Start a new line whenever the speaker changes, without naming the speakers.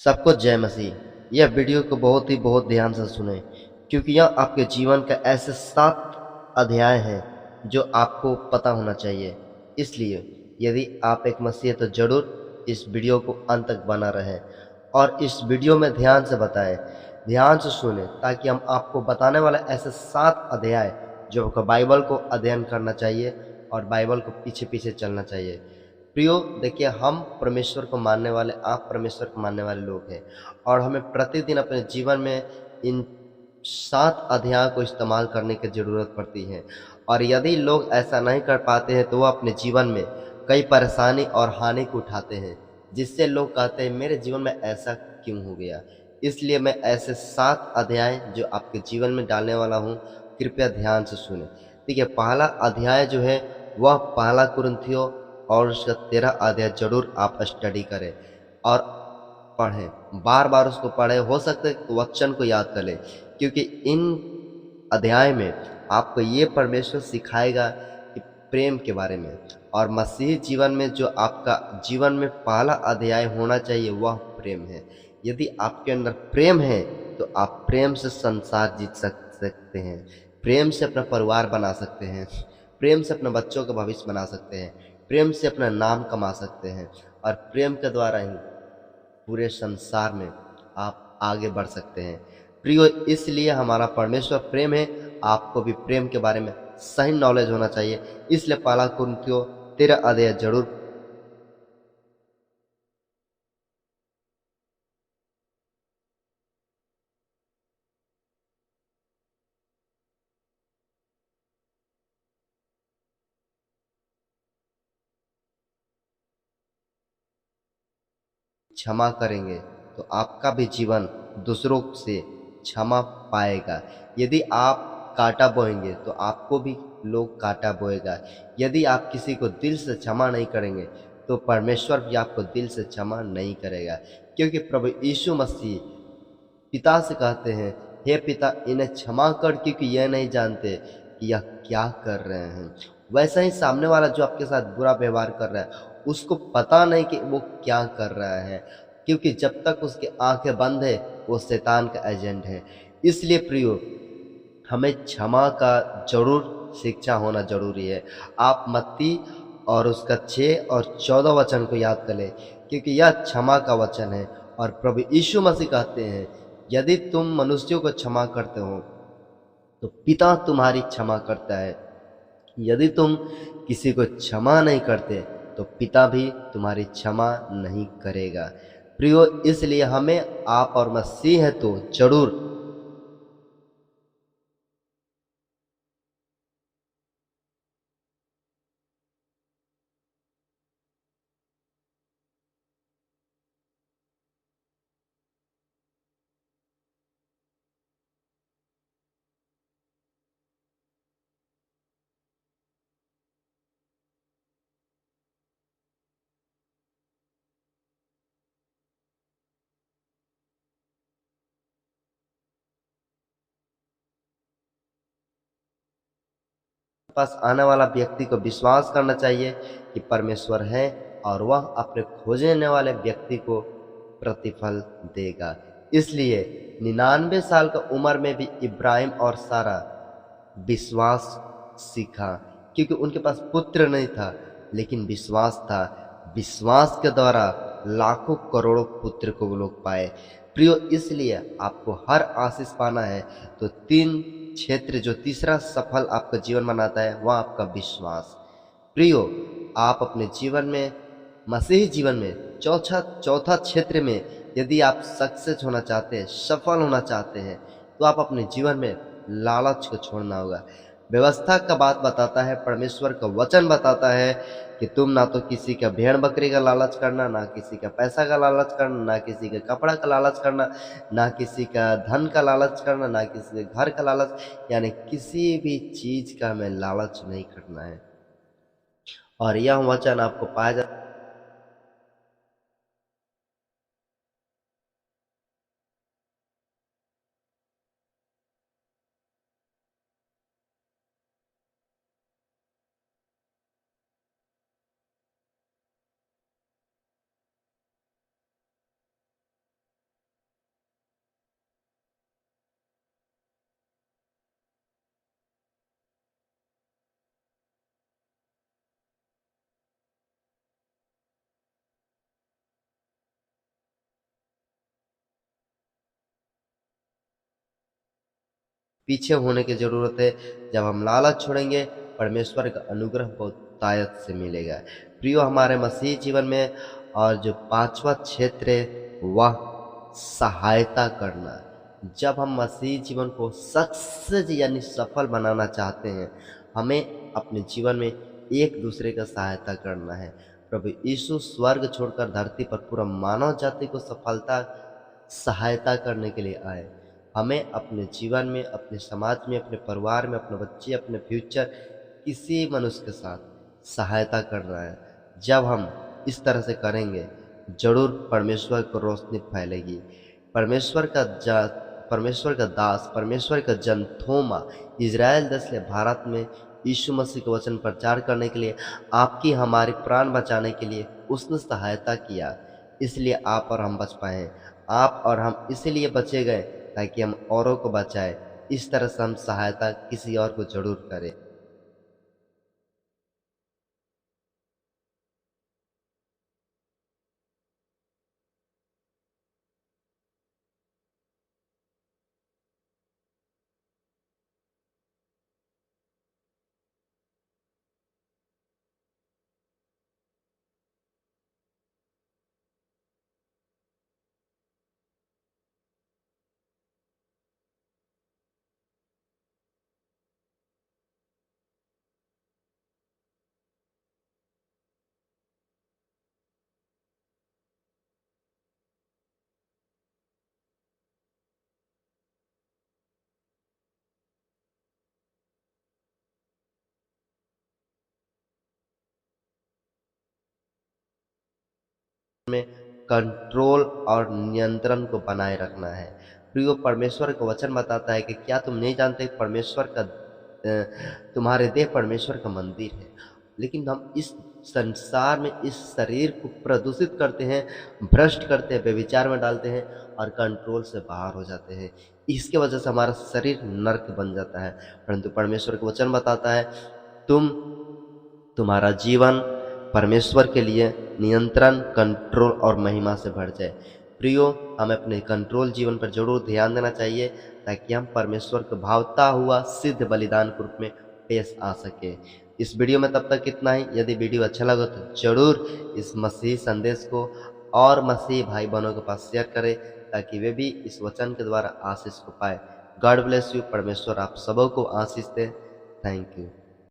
सबको जय मसीह। यह वीडियो को बहुत ध्यान से सुने, क्योंकि यह आपके जीवन का ऐसे 7 अध्याय हैं जो आपको पता होना चाहिए। इसलिए यदि आप एक मसीही हैं तो जरूर इस वीडियो को अंत तक बना रहें और इस वीडियो में ध्यान से बताएं, ध्यान से सुने, ताकि हम आपको बताने वाले ऐसे 7 अध्याय जो आपको बाइबल को अध्ययन करना चाहिए और बाइबल को पीछे पीछे चलना चाहिए। प्रियो, देखिए, हम परमेश्वर को मानने वाले, आप परमेश्वर को मानने वाले लोग हैं और हमें प्रतिदिन अपने जीवन में इन 7 अध्याय को इस्तेमाल करने की जरूरत पड़ती है। और यदि लोग ऐसा नहीं कर पाते हैं तो वो अपने जीवन में कई परेशानी और हानि को उठाते हैं, जिससे लोग कहते हैं मेरे जीवन में ऐसा क्यों हो गया। इसलिए मैं ऐसे 7 अध्याय जो आपके जीवन में डालने वाला हूँ, कृपया ध्यान से सुने। देखिए, पहला अध्याय जो है वह पहला कुरिन्थियों और उसका 13 अध्याय जरूर आप स्टडी करें और पढ़ें, बार बार उसको पढ़ें। हो सकता है कि वचन को याद कर लें, क्योंकि इन अध्याय में आपको ये परमेश्वर सिखाएगा कि प्रेम के बारे में। और मसीही जीवन में जो आपका जीवन में पहला अध्याय होना चाहिए वह प्रेम है। यदि आपके अंदर प्रेम है तो आप प्रेम से संसार जीत सकते हैं, प्रेम से अपना परिवार बना सकते हैं, प्रेम से अपने बच्चों का भविष्य बना सकते हैं, प्रेम से अपना नाम कमा सकते हैं और प्रेम के द्वारा ही पूरे संसार में आप आगे बढ़ सकते हैं। प्रियो, इसलिए हमारा परमेश्वर प्रेम है। आपको भी प्रेम के बारे में सही नॉलेज होना चाहिए। इसलिए पहला कुरिन्थियों 13 अध्याय जरूर। क्षमा करेंगे तो आपका भी जीवन दूसरों से क्षमा पाएगा। यदि आप कांटा बोएंगे तो आपको भी लोग कांटा बोएगा। यदि आप किसी को दिल से क्षमा नहीं करेंगे तो परमेश्वर भी आपको दिल से क्षमा नहीं करेगा। क्योंकि प्रभु यीशु मसीह पिता से कहते हैं, हे पिता, इन्हें क्षमा कर, क्योंकि यह नहीं जानते कि यह क्या कर रहे हैं। वैसा ही सामने वाला जो आपके साथ बुरा व्यवहार कर रहा है, उसको पता नहीं कि वो क्या कर रहा है, क्योंकि जब तक उसकी आंखें बंद है वो शैतान का एजेंट है। इसलिए प्रियो, हमें क्षमा का जरूर शिक्षा होना जरूरी है। आप मत्ती और उसका 6 और 14 वचन को याद कर लें, क्योंकि यह क्षमा का वचन है। और प्रभु यीशु मसीह कहते हैं, यदि तुम मनुष्यों को क्षमा करते हो तो पिता तुम्हारी क्षमा करता है। यदि तुम किसी को क्षमा नहीं करते तो पिता भी तुम्हारी क्षमा नहीं करेगा। प्रियो, इसलिए हमें, आप और मसीह है तो जरूर पास आने वाला व्यक्ति को विश्वास करना चाहिए कि परमेश्वर है और वह अपने खोजने वाले व्यक्ति को प्रतिफल देगा। इसलिए 99 साल का उम्र में भी इब्राहिम और सारा विश्वास सीखा, क्योंकि उनके पास पुत्र नहीं था लेकिन विश्वास था। विश्वास के द्वारा लाखों करोड़ों पुत्र को वो लोग पाए। प्रियो, इसलिए आपको हर आशीष पाना है तो 3 क्षेत्र जो तीसरा सफल आपका जीवन बनाता है वह आपका विश्वास। प्रियो, आप अपने जीवन में, मसीही जीवन में, चौथा चौथा क्षेत्र में यदि आप सक्सेस होना चाहते हैं, सफल होना चाहते हैं, तो आप अपने जीवन में लालच को छोड़ना होगा। व्यवस्था का बात बताता है, परमेश्वर का वचन बताता है कि तुम ना तो किसी का भेड़ बकरी का लालच करना, ना किसी का पैसा का लालच करना, ना किसी के कपड़ा का लालच करना, ना किसी का धन का लालच करना, ना किसी के घर का लालच, यानी किसी भी चीज का हमें लालच नहीं करना है। और यह वचन आपको पाया जा पीछे होने की जरूरत है। जब हम लालच छोड़ेंगे, परमेश्वर का अनुग्रह बहुतायत से मिलेगा। प्रियो, हमारे मसीह जीवन में और जो पांचवा क्षेत्र है वह सहायता करना। जब हम मसीह जीवन को सक्सेस यानी सफल बनाना चाहते हैं, हमें अपने जीवन में एक दूसरे का सहायता करना है। प्रभु यीशु स्वर्ग छोड़कर धरती पर पूरा मानव जाति को सहायता करने के लिए आए। हमें अपने जीवन में, अपने समाज में, अपने परिवार में, अपने बच्चे, अपने फ्यूचर, किसी मनुष्य के साथ सहायता करना है। जब हम इस तरह से करेंगे, जरूर परमेश्वर को रोशनी फैलेगी। परमेश्वर का दास, परमेश्वर का जन थोमा इज़राइल देश ने भारत में यीशु मसीह के वचन प्रचार करने के लिए, आपकी हमारी प्राण बचाने के लिए उसने सहायता किया। इसलिए आप और हम बच पाए। आप और हम इसलिए बचे गए ताकि हम औरों को बचाएं। इस तरह से हम सहायता किसी और को जरूर करें। में कंट्रोल और नियंत्रण को बनाए रखना है। प्रियो, परमेश्वर का वचन बताता है कि क्या तुम नहीं जानते तुम्हारे देह परमेश्वर का मंदिर है। लेकिन हम इस संसार में इस शरीर को प्रदूषित करते हैं, भ्रष्ट करते हैं, व्यभिचार में डालते हैं और कंट्रोल से बाहर हो जाते हैं। इसके वजह से हमारा शरीर नर्क बन जाता है। परंतु परमेश्वर का वचन बताता है, तुम तुम्हारा जीवन परमेश्वर के लिए नियंत्रण, कंट्रोल और महिमा से भर जाए। प्रियो, हमें अपने कंट्रोल जीवन पर जरूर ध्यान देना चाहिए ताकि हम परमेश्वर को भावता हुआ सिद्ध बलिदान के रूप में पेश आ सके। इस वीडियो में तब तक इतना ही। यदि वीडियो अच्छा लगा तो जरूर इस मसीही संदेश को और मसीही भाई बहनों के पास शेयर करें ताकि वे भी इस वचन के द्वारा आशीष को पाए। God bless you. परमेश्वर आप सबों को आशीष दे। Thank you.